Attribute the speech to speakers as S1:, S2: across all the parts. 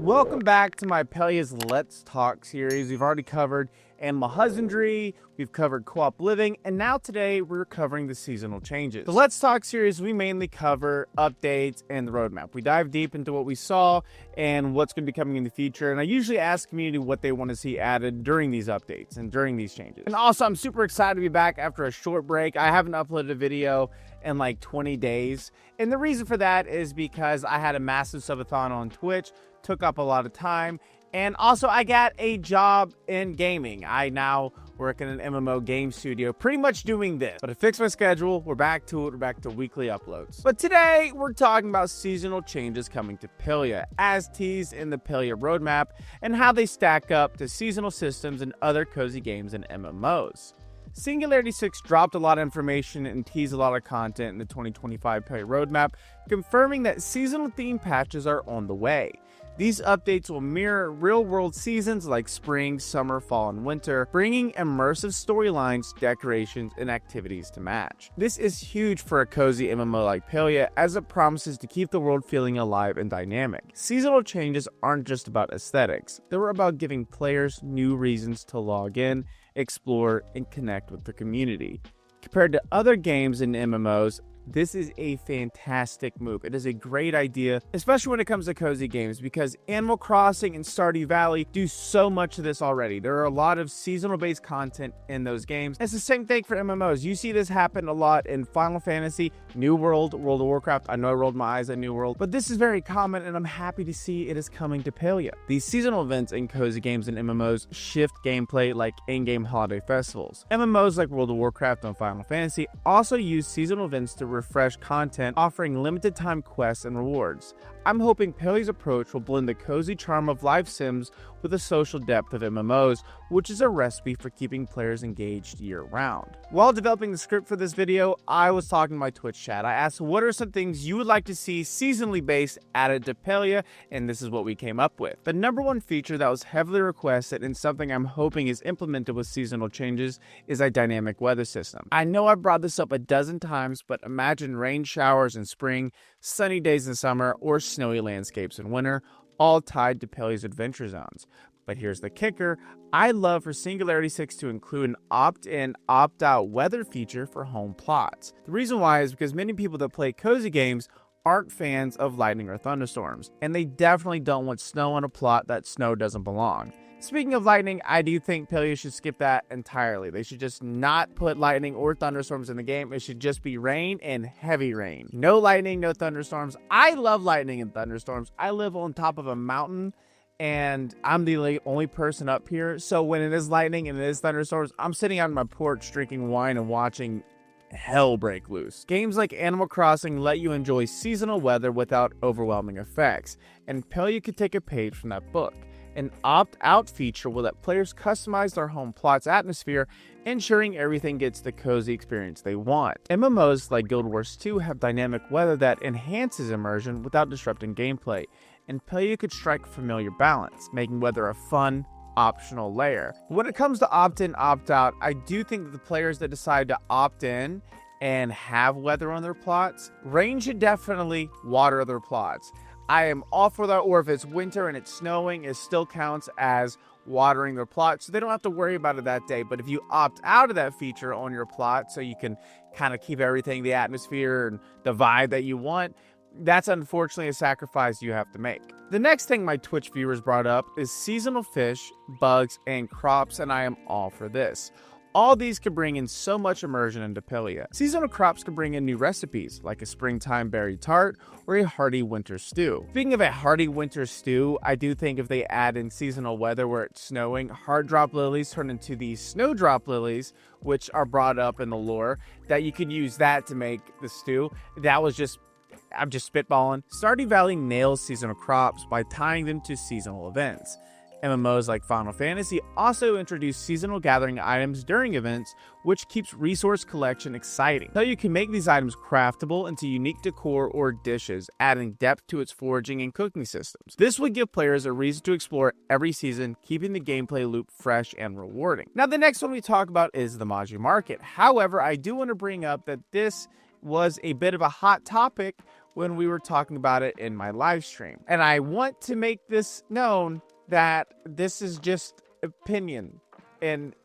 S1: Welcome back to my Palia's Let's Talk series. We've already covered animal husbandry, we've covered co-op living, and now today we're covering the seasonal changes. The Let's Talk series, we mainly cover updates and the roadmap. We dive deep into what we saw and what's going to be coming in the future, and I usually ask community what they want to see added during these updates and during these changes. And also, I'm super excited to be back after a short break. I haven't uploaded a video in like 20 days, and the reason for that is because I had a massive subathon on Twitch, took up a lot of time, and also I got a job in gaming. I now work in an MMO game studio, pretty much doing this. But I fixed my schedule, we're back to it, we're back to weekly uploads. But today, we're talking about seasonal changes coming to Palia, as teased in the Palia roadmap, and how they stack up to seasonal systems and other cozy games and MMOs. Singularity 6 dropped a lot of information and teased a lot of content in the 2025 Palia roadmap, confirming that seasonal theme patches are on the way. These updates will mirror real-world seasons like spring, summer, fall, and winter, bringing immersive storylines, decorations, and activities to match. This is huge for a cozy MMO like Palia, as it promises to keep the world feeling alive and dynamic. Seasonal changes aren't just about aesthetics, they're about giving players new reasons to log in, explore, and connect with the community. Compared to other games and MMOs, this is a fantastic move. It is a great idea, especially when it comes to cozy games, because Animal Crossing and Stardew Valley do so much of this already. There are a lot of seasonal-based content in those games. It's the same thing for MMOs. You see this happen a lot in Final Fantasy, New World, World of Warcraft. I know I rolled my eyes at New World, but this is very common, and I'm happy to see it is coming to Palia. These seasonal events in cozy games and MMOs shift gameplay like in-game holiday festivals. MMOs like World of Warcraft and Final Fantasy also use seasonal events to refresh content, offering limited time quests and rewards. I'm hoping Palia's approach will blend the cozy charm of live sims with the social depth of MMOs, which is a recipe for keeping players engaged year-round. While developing the script for this video, I was talking to my Twitch chat. I asked what are some things you would like to see seasonally based added to Palia, and this is what we came up with. The number one feature that was heavily requested and something I'm hoping is implemented with seasonal changes is a dynamic weather system. I know I've brought this up a dozen times, but imagine rain showers in spring, sunny days in summer, or snowy landscapes in winter, all tied to Palia's adventure zones. But here's the kicker, I'd love for Singularity 6 to include an opt-in, opt-out weather feature for home plots. The reason why is because many people that play cozy games aren't fans of lightning or thunderstorms, and they definitely don't want snow on a plot that snow doesn't belong. Speaking of lightning, I do think Palia should skip that entirely. They should just not put lightning or thunderstorms in the game. It should just be rain and heavy rain. No lightning, no thunderstorms. I love lightning and thunderstorms. I live on top of a mountain, and I'm the only person up here. So when it is lightning and it is thunderstorms, I'm sitting out on my porch drinking wine and watching hell break loose. Games like Animal Crossing let you enjoy seasonal weather without overwhelming effects, and Palia could take a page from that book. An opt-out feature will let players customize their home plot's atmosphere, ensuring everything gets the cozy experience they want. MMOs like Guild Wars 2 have dynamic weather that enhances immersion without disrupting gameplay, and Palia could strike a familiar balance, making weather a fun, optional layer. When it comes to opt-in, opt-out, I do think that the players that decide to opt in and have weather on their plots, rain should definitely water their plots. I am all for that, or if it's winter and it's snowing, it still counts as watering their plot, so they don't have to worry about it that day. But if you opt out of that feature on your plot, so you can kind of keep everything, the atmosphere and the vibe that you want, that's unfortunately a sacrifice you have to make. The next thing my Twitch viewers brought up is seasonal fish, bugs, and crops, and I am all for this. All these could bring in so much immersion into Palia. Seasonal crops could bring in new recipes, like a springtime berry tart or a hearty winter stew. Speaking of a hearty winter stew, I do think if they add in seasonal weather where it's snowing, heart drop lilies turn into these snowdrop lilies, which are brought up in the lore, that you could use that to make the stew. I'm just spitballing. Stardew Valley nails seasonal crops by tying them to seasonal events. MMOs like Final Fantasy also introduce seasonal gathering items during events, which keeps resource collection exciting. So you can make these items craftable into unique decor or dishes, adding depth to its foraging and cooking systems. This would give players a reason to explore every season, keeping the gameplay loop fresh and rewarding. Now, the next one we talk about is the Maji Market. However, I do want to bring up that this was a bit of a hot topic when we were talking about it in my live stream. And I want to make this known that this is just opinion, and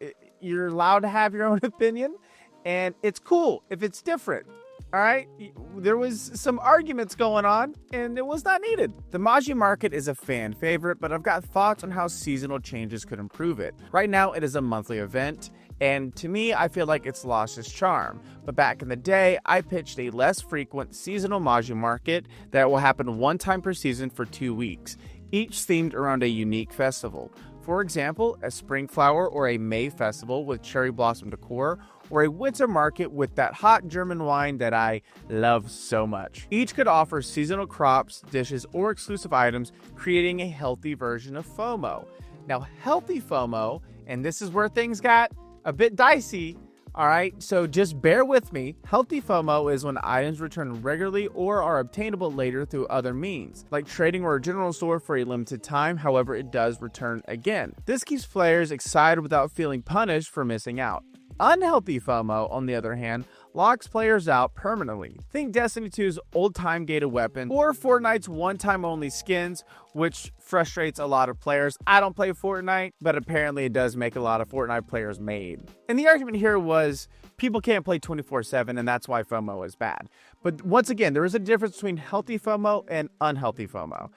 S1: you're allowed to have your own opinion, and it's cool if it's different. All right, there was some arguments going on, and it was not needed. The Maji Market is a fan favorite, but I've got thoughts on how seasonal changes could improve it. Right now, it is a monthly event, and to me, I feel like it's lost its charm. But back in the day, I pitched a less frequent seasonal Maji Market that will happen one time per season for 2 weeks, each themed around a unique festival. For example, a spring flower or a May festival with cherry blossom decor, or a winter market with that hot German wine that I love so much. Each could offer seasonal crops, dishes, or exclusive items, creating a healthy version of FOMO. Now, healthy FOMO, and this is where things got a bit dicey, all right, so just bear with me. Healthy FOMO is when items return regularly or are obtainable later through other means, like trading or a general store for a limited time. However, it does return again. This keeps players excited without feeling punished for missing out. Unhealthy FOMO, on the other hand, locks players out permanently. Think Destiny 2's old-time gated weapon or Fortnite's one-time only skins, which frustrates a lot of players. I don't play Fortnite, but apparently it does make a lot of Fortnite players mad. And the argument here was people can't play 24/7, and that's why FOMO is bad. But once again, there is a difference between healthy FOMO and unhealthy FOMO.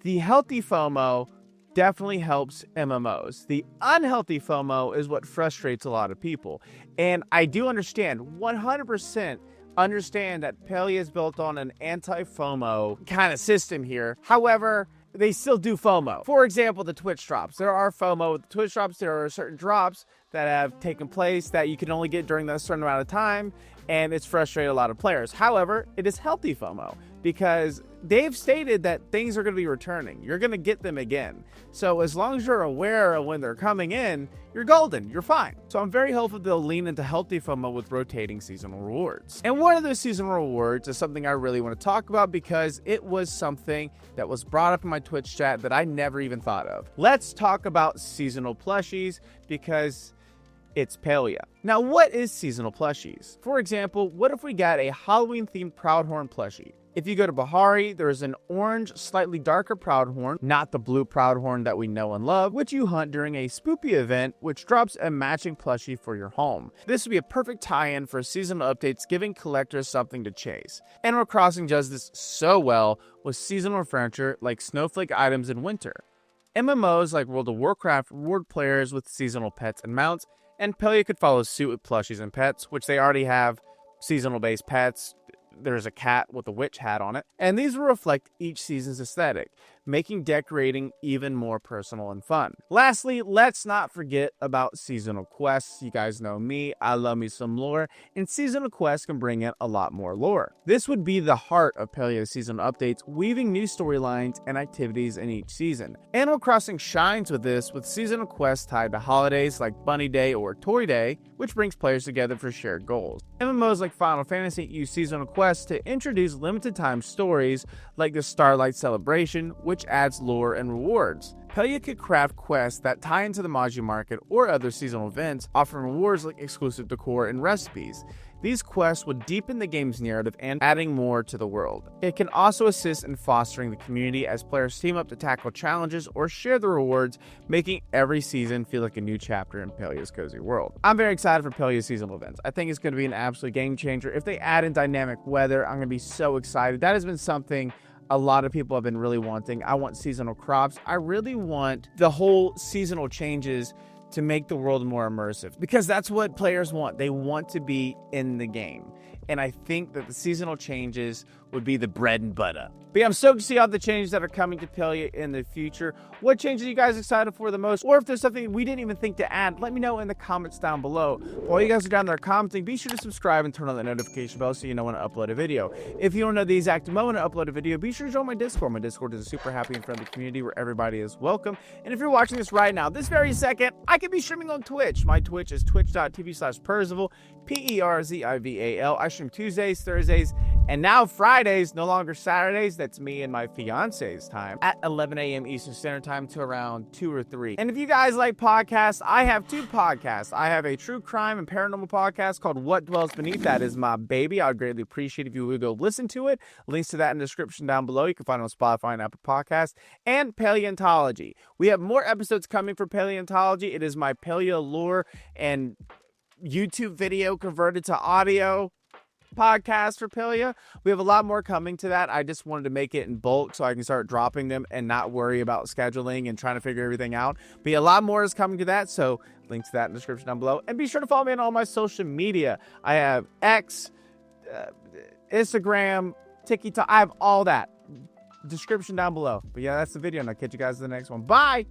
S1: The healthy FOMO definitely helps MMOs. The unhealthy FOMO is what frustrates a lot of people. And I do understand, 100% understand that Palia is built on an anti-FOMO kind of system here. However, they still do FOMO. For example, the Twitch drops. There are FOMO with the Twitch drops. There are certain drops that have taken place that you can only get during a certain amount of time, and it's frustrated a lot of players. However, it is healthy FOMO because they've stated that things are going to be returning. You're going to get them again. So as long as you're aware of when they're coming in, you're golden. You're fine. So I'm very hopeful they'll lean into healthy FOMO with rotating seasonal rewards. And one of those seasonal rewards is something I really want to talk about because it was something that was brought up in my Twitch chat that I never even thought of. Let's talk about seasonal plushies because it's Palia. Now, what is seasonal plushies? For example, what if we got a Halloween-themed Proudhorn plushie? If you go to Bahari, there is an orange, slightly darker Proudhorn, not the blue Proudhorn that we know and love, which you hunt during a spoopy event, which drops a matching plushie for your home. This would be a perfect tie-in for seasonal updates, giving collectors something to chase. Animal Crossing does this so well with seasonal furniture like snowflake items in winter. MMOs like World of Warcraft reward players with seasonal pets and mounts, and Palia could follow suit with plushies and pets, which they already have seasonal-based pets. There's a cat with a witch hat on it, and these will reflect each season's aesthetic, making decorating even more personal and fun. Lastly, let's not forget about seasonal quests. You guys know me, I love me some lore, and seasonal quests can bring in a lot more lore. This would be the heart of Palia's seasonal updates, weaving new storylines and activities in each season. Animal Crossing shines with this, with seasonal quests tied to holidays like Bunny Day or Toy Day, which brings players together for shared goals. MMOs like Final Fantasy use seasonal quests to introduce limited time stories like the Starlight Celebration, which adds lore and rewards. Palia could craft quests that tie into the Maji Market or other seasonal events, offering rewards like exclusive decor and recipes. These quests would deepen the game's narrative and adding more to the world. It can also assist in fostering the community as players team up to tackle challenges or share the rewards, making every season feel like a new chapter in Palia's cozy world. I'm very excited for Palia's seasonal events. I think it's going to be an absolute game changer. If they add in dynamic weather, I'm going to be so excited. That has been something a lot of people have been really wanting. I want seasonal crops. I really want the whole seasonal changes to make the world more immersive, because that's what players want. They want to be in the game. And I think that the seasonal changes would be the bread and butter. But yeah, I'm stoked to see all the changes that are coming to Palia in the future. What changes are you guys excited for the most? Or if there's something we didn't even think to add, let me know in the comments down below. While you guys are down there commenting, be sure to subscribe and turn on the notification bell so you know when I upload a video. If you don't know the exact moment I upload a video, be sure to join my Discord. My Discord is a super happy and friendly community where everybody is welcome. And if you're watching this right now, this very second, I could be streaming on Twitch. My Twitch is twitch.tv/Perzival, Perzival. I stream Tuesdays, Thursdays, And now Fridays, no longer Saturdays, that's me and my fiance's time at 11 a.m. Eastern Standard Time to around 2 or 3. And if you guys like podcasts, I have 2 podcasts. I have a true crime and paranormal podcast called What Dwells Beneath. That is my baby. I would greatly appreciate if you would go listen to it. Links to that in the description down below. You can find it on Spotify and Apple Podcasts. And Paleontology. We have more episodes coming for Paleontology. It is my paleo lore and YouTube video converted to audio podcast for Palia. We have a lot more coming to that. I just wanted to make it in bulk so I can start dropping them and not worry about scheduling and trying to figure everything out. But a lot more is coming to that, so link to that in the description down below. And be sure to follow me on all my social media. I have X, Instagram, TikTok. I have all that. Description down below. But yeah, that's the video, and I'll catch you guys in the next one. Bye!